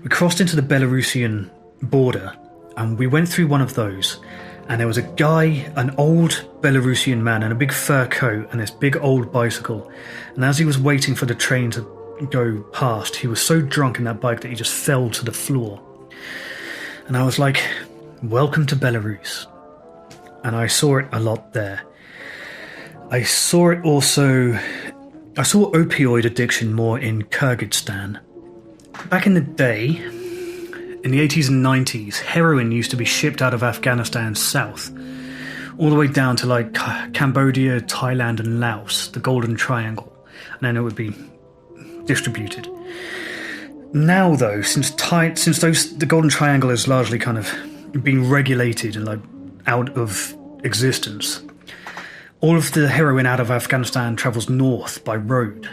We crossed into the Belarusian border, and we went through one of those, and there was a guy, an old Belarusian man in a big fur coat and this big old bicycle, and as he was waiting for the train to go past, he was so drunk in that bike that he just fell to the floor. And I was like, welcome to Belarus. And I saw it a lot there. I saw opioid addiction more in Kyrgyzstan. Back in the day, in the 80s and 90s, heroin used to be shipped out of Afghanistan south, all the way down to like Cambodia, Thailand and Laos, the Golden Triangle, and then it would be distributed. Now though, since the Golden Triangle has largely kind of been regulated and like out of existence, all of the heroin out of Afghanistan travels north by road,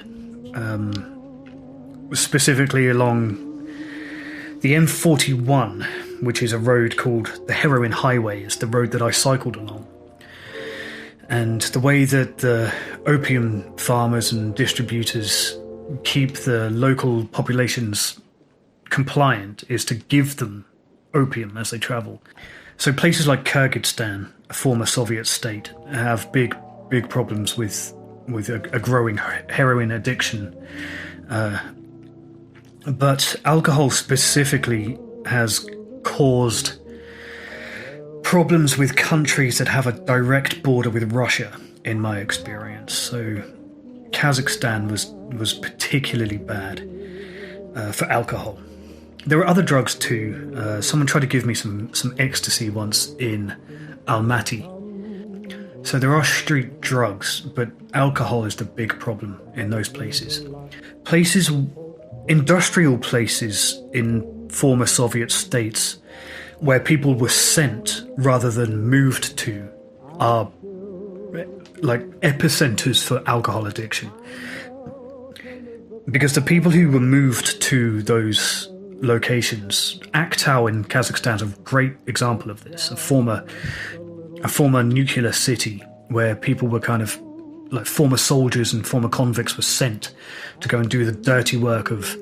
specifically along the M41, which is a road called the Heroin Highway. It's the road that I cycled along. And the way that the opium farmers and distributors keep the local populations compliant is to give them opium as they travel. So places like Kyrgyzstan, a former Soviet state, have big problems with a growing heroin addiction. But alcohol specifically has caused problems with countries that have a direct border with Russia, in my experience. So Kazakhstan was particularly bad for alcohol. There were other drugs too. Someone tried to give me some ecstasy once in Almaty. So there are street drugs, but alcohol is the big problem in those places. Industrial places in former Soviet states where people were sent rather than moved to are like epicenters for alcohol addiction. Because the people who were moved to those locations, Aktau in Kazakhstan is a great example of this, a former nuclear city where people were kind of like former soldiers and former convicts were sent to go and do the dirty work of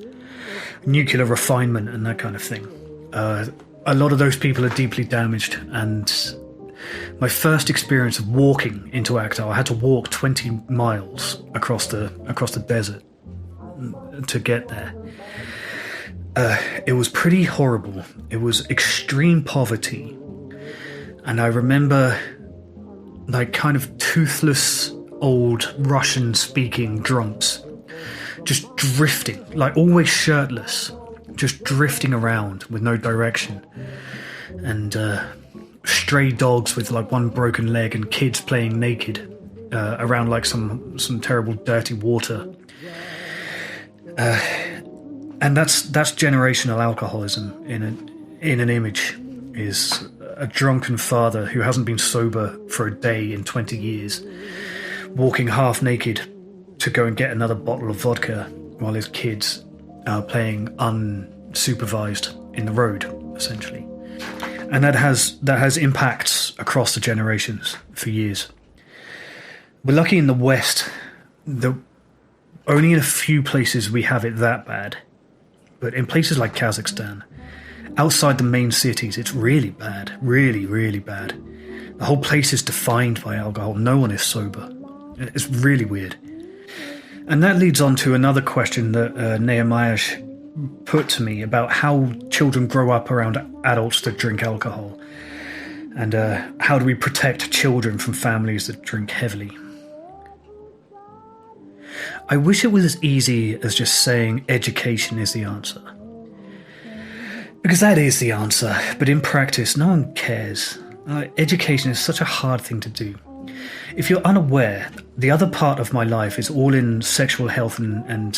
nuclear refinement and that kind of thing. A lot of those people are deeply damaged, and my first experience of walking into Aktau, I had to walk 20 miles across the desert to get there. It was pretty horrible. It was extreme poverty, and I remember like kind of toothless old Russian-speaking drunks just drifting, like always shirtless, just drifting around with no direction, and stray dogs with like one broken leg and kids playing naked around like some terrible dirty water. And that's generational alcoholism in an image, is a drunken father who hasn't been sober for a day in 20 years, walking half naked to go and get another bottle of vodka while his kids are playing unsupervised in the road, essentially. And that has impacts across the generations for years. We're lucky in the West that only in a few places we have it that bad. But in places like Kazakhstan, outside the main cities, it's really bad. Really, really bad. The whole place is defined by alcohol. No one is sober. It's really weird. And that leads on to another question that Nehemiah put to me about how children grow up around adults that drink alcohol. And how do we protect children from families that drink heavily? I wish it was as easy as just saying education is the answer. Because that is the answer, but in practice, no one cares. Education is such a hard thing to do. If you're unaware, the other part of my life is all in sexual health and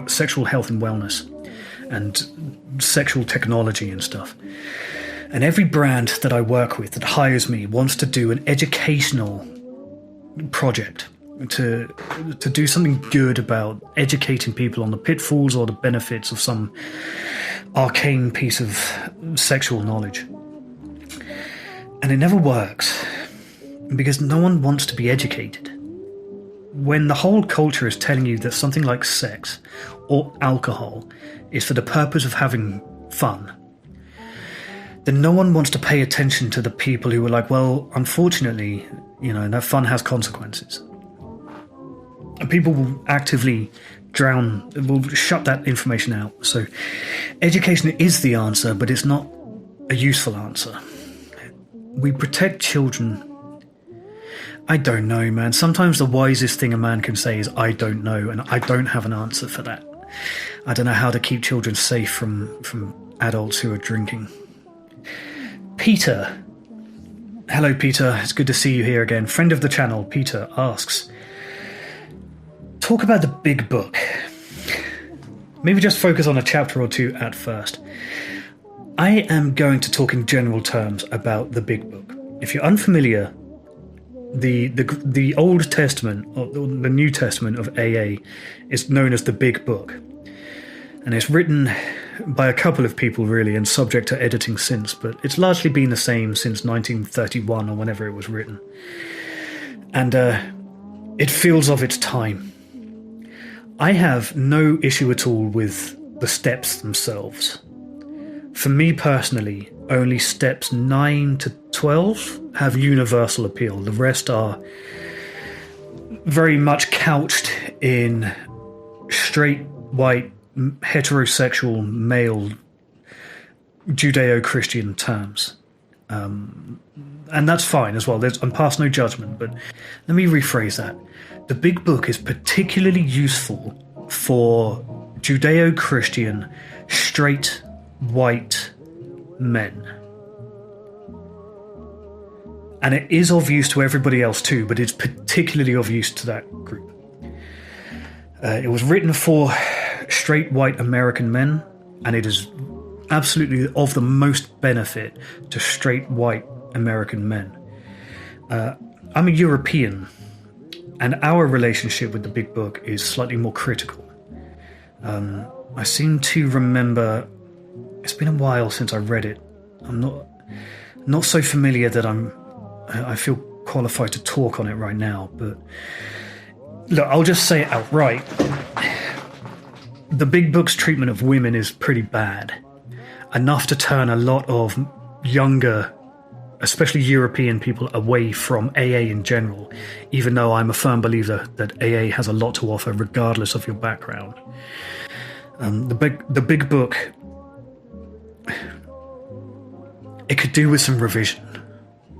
sexual health and wellness, and sexual technology and stuff. And every brand that I work with that hires me wants to do an educational project to do something good about educating people on the pitfalls or the benefits of some arcane piece of sexual knowledge. And it never works because no one wants to be educated. When the whole culture is telling you that something like sex or alcohol is for the purpose of having fun, then no one wants to pay attention to the people who are like, well, unfortunately, that fun has consequences. And people will actively will shut that information out. So education is the answer, but it's not a useful answer. We protect children. I don't know, man. Sometimes the wisest thing a man can say is, I don't know, and I don't have an answer for that. I don't know how to keep children safe from adults who are drinking. Peter. Hello, Peter. It's good to see you here again. Friend of the channel, Peter, asks, talk about the big book. Maybe just focus on a chapter or two at first. I am going to talk in general terms about the big book. If you're unfamiliar, the Old Testament, or the New Testament of AA, is known as the Big Book. And it's written by a couple of people, really, and subject to editing since, but it's largely been the same since 1931 or whenever it was written. And it feels of its time. I have no issue at all with the steps themselves. For me personally, only steps 9 to 12 have universal appeal. The rest are very much couched in straight, white, heterosexual, male, Judeo-Christian terms. And that's fine as well. I'm past no judgment, but let me rephrase that. The Big Book is particularly useful for Judeo-Christian, straight, white men. And it is of use to everybody else too, but it's particularly of use to that group. It was written for straight, white American men, and it is absolutely of the most benefit to straight, white American men. I'm a European, and our relationship with the Big Book is slightly more critical. I seem to remember, it's been a while since I read it. I'm not so familiar that I feel qualified to talk on it right now, but look, I'll just say it outright. The Big Book's treatment of women is pretty bad. Enough to turn a lot of younger, especially European people, away from AA in general, even though I'm a firm believer that AA has a lot to offer regardless of your background. The big Book, it could do with some revision,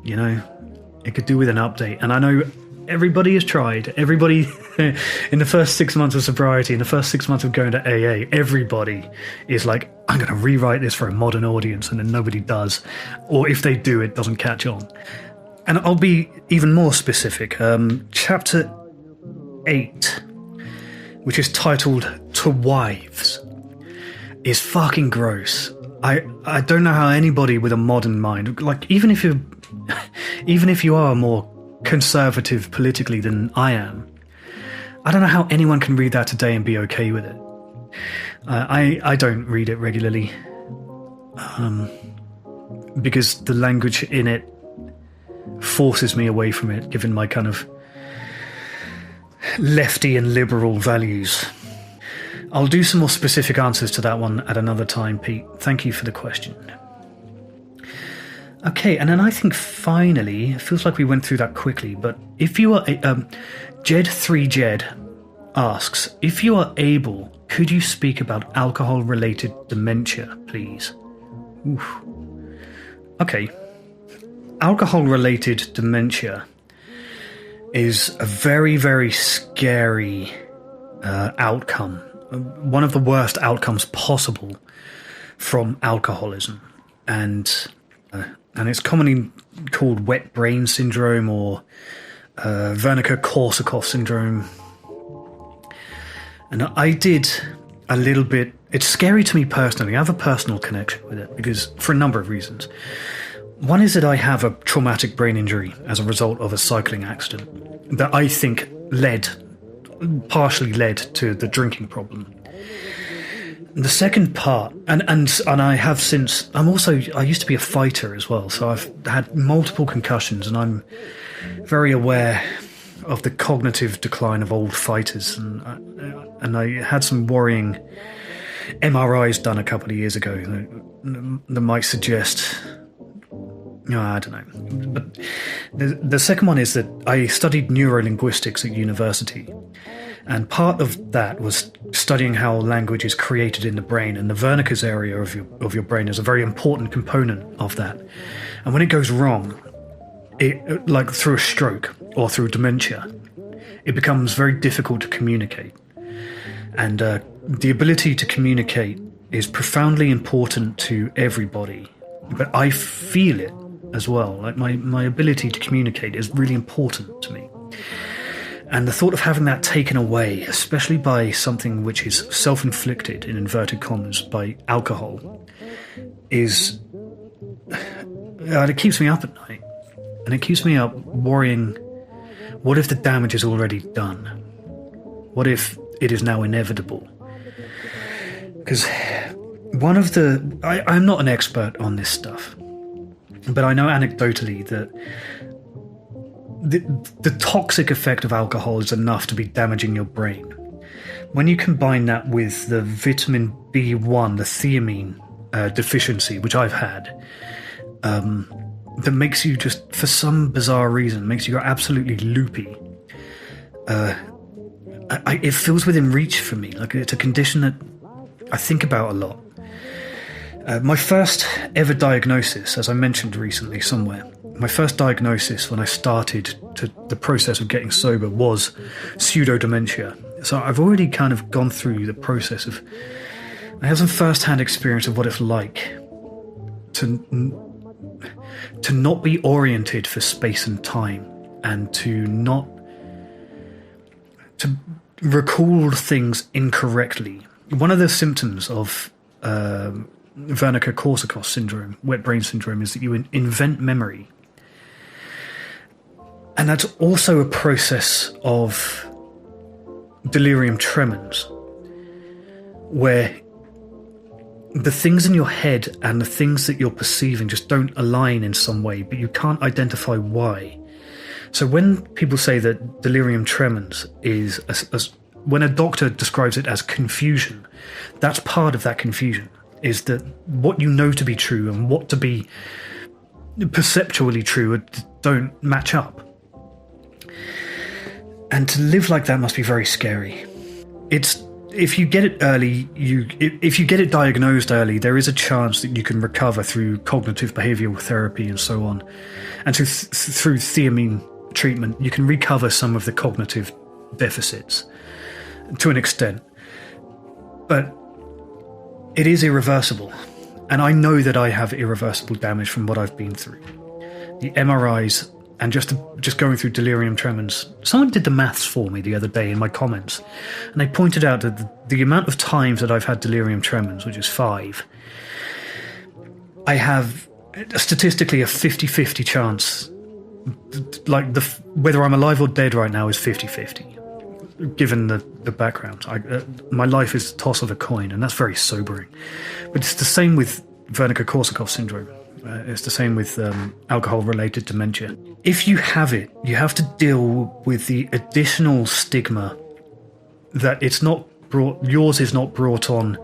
it could do with an update. And I know everybody has tried. Everybody in the first 6 months of sobriety, in the first 6 months of going to AA, everybody is like, I'm going to rewrite this for a modern audience, and then nobody does. Or if they do, it doesn't catch on. And I'll be even more specific. Chapter 8, which is titled To Wives, is fucking gross. I don't know how anybody with a modern mind, like even if you are more conservative politically than I am, I don't know how anyone can read that today and be okay with it. I don't read it regularly because the language in it forces me away from it, given my kind of lefty and liberal values. I'll do some more specific answers to that one at another time, Pete. Thank you for the question. Okay, and then I think finally, it feels like we went through that quickly, but if you are, Jed3Jed asks, if you are able, could you speak about alcohol-related dementia, please? Oof. Okay. Alcohol-related dementia is a very, very scary outcome. One of the worst outcomes possible from alcoholism, and it's commonly called wet brain syndrome or Wernicke-Korsakoff syndrome. And I did a little bit. It's scary to me personally. I have a personal connection with it because for a number of reasons. One is that I have a traumatic brain injury as a result of a cycling accident that I think partially led to the drinking problem. The second part, and I have since, I used to be a fighter as well, so I've had multiple concussions, and I'm very aware of the cognitive decline of old fighters, and I had some worrying MRIs done a couple of years ago that might suggest, I don't know. But the second one is that I studied neurolinguistics at university, and part of that was studying how language is created in the brain, and the Wernicke's area of your brain is a very important component of that. And when it goes wrong, like through a stroke or through dementia, it becomes very difficult to communicate. And the ability to communicate is profoundly important to everybody, but I feel it as well. Like my ability to communicate is really important to me. And the thought of having that taken away, especially by something which is self-inflicted, in inverted commas, by alcohol, it keeps me up at night. And it keeps me up worrying, what if the damage is already done? What if it is now inevitable? Because I'm not an expert on this stuff, but I know anecdotally that the toxic effect of alcohol is enough to be damaging your brain. When you combine that with the vitamin B1, the thiamine deficiency, which I've had, that makes you just, for some bizarre reason, makes you go absolutely loopy. It feels within reach for me. Like, it's a condition that I think about a lot. My first ever diagnosis, as I mentioned recently somewhere, my first diagnosis when I started the process of getting sober was pseudo-dementia. So I've already kind of gone through the process of, I have some first-hand experience of what it's like to not be oriented for space and time, and to recall things incorrectly. One of the symptoms of Wernicke-Korsakoff syndrome, wet brain syndrome, is that you invent memory. And that's also a process of delirium tremens, where the things in your head and the things that you're perceiving just don't align in some way, but you can't identify why. So when people say that delirium tremens is, when a doctor describes it as confusion, that's part of that confusion, is that what you know to be true and what to be perceptually true don't match up. And to live like that must be very scary. If you get it early, if you get it diagnosed early, there is a chance that you can recover through cognitive behavioral therapy and so on. And through thiamine treatment, you can recover some of the cognitive deficits to an extent. But it is irreversible. And I know that I have irreversible damage from what I've been through. The MRIs and just going through delirium tremens. Someone did the maths for me the other day in my comments, and they pointed out that the amount of times that I've had delirium tremens, which is 5, I have statistically a 50-50 chance, like whether I'm alive or dead right now is 50-50, given the background. My life is the toss of a coin, and that's very sobering. But it's the same with Wernicke-Korsakoff syndrome. It's the same with alcohol-related dementia. If you have it, you have to deal with the additional stigma that yours is not brought on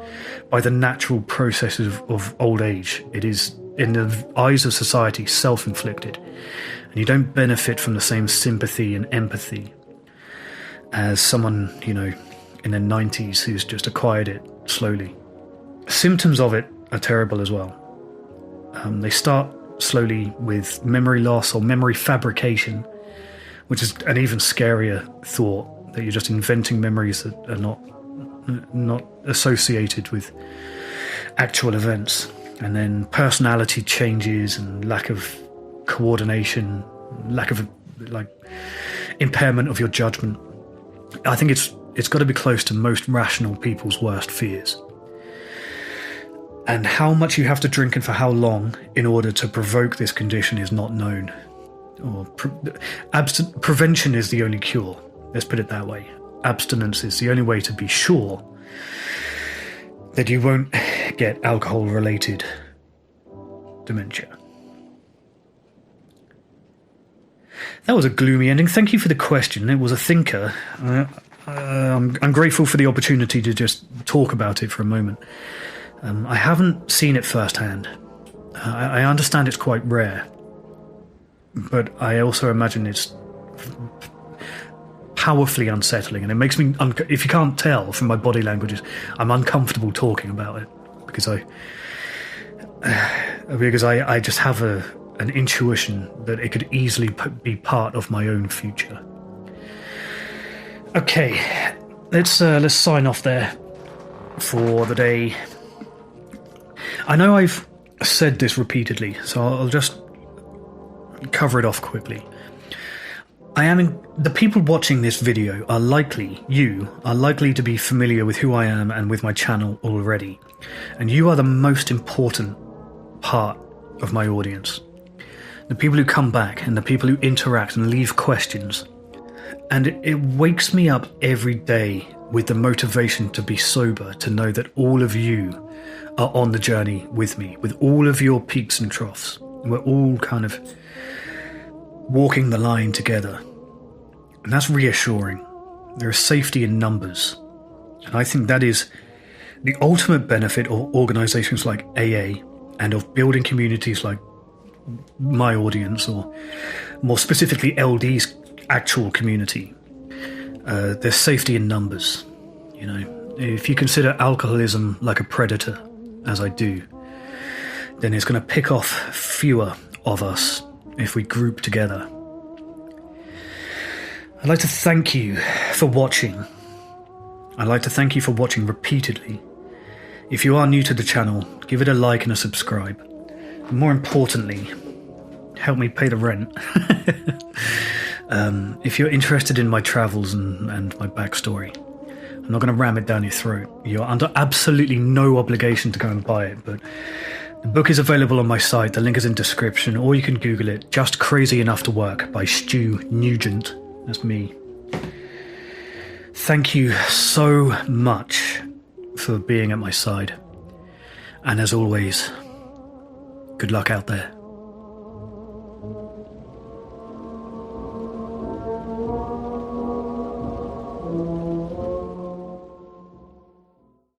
by the natural processes of old age. It is, in the eyes of society, self-inflicted. And you don't benefit from the same sympathy and empathy as someone, in their 90s who's just acquired it slowly. Symptoms of it are terrible as well. They start slowly with memory loss or memory fabrication, which is an even scarier thought, that you're just inventing memories that are not associated with actual events. And then personality changes and lack of coordination, lack of impairment of your judgment. I think it's got to be close to most rational people's worst fears. And how much you have to drink and for how long in order to provoke this condition is not known. Or prevention is the only cure. Let's put it that way. Abstinence is the only way to be sure that you won't get alcohol-related dementia. That was a gloomy ending. Thank you for the question. It was a thinker. I'm grateful for the opportunity to just talk about it for a moment. I haven't seen it firsthand. I understand it's quite rare, but I also imagine it's powerfully unsettling, and it makes me, if you can't tell from my body languages, I'm uncomfortable talking about it because I just have an intuition that it could easily be part of my own future. Okay, let's sign off there for the day. I know I've said this repeatedly, so I'll just cover it off quickly. The people watching this video are likely to be familiar with who I am and with my channel already. And you are the most important part of my audience. The people who come back and the people who interact and leave questions. And it wakes me up every day with the motivation to be sober, to know that all of you are on the journey with me, with all of your peaks and troughs. We're all kind of walking the line together. And that's reassuring. There is safety in numbers. And I think that is the ultimate benefit of organizations like AA and of building communities like my audience, or more specifically LD's actual community. There's safety in numbers. You know, if you consider alcoholism like a predator, as I do, then it's going to pick off fewer of us if we group together. I'd like to thank you for watching. I'd like to thank you for watching repeatedly. If you are new to the channel, give it a like and a subscribe. And more importantly, help me pay the rent. If you're interested in my travels and my backstory, I'm not going to ram it down your throat. You're under absolutely no obligation to go and buy it, but the book is available on my site. The link is in description, or you can Google it. Just Crazy Enough to Work by Stu Nugent. That's me. Thank you so much for being at my side. And as always, good luck out there.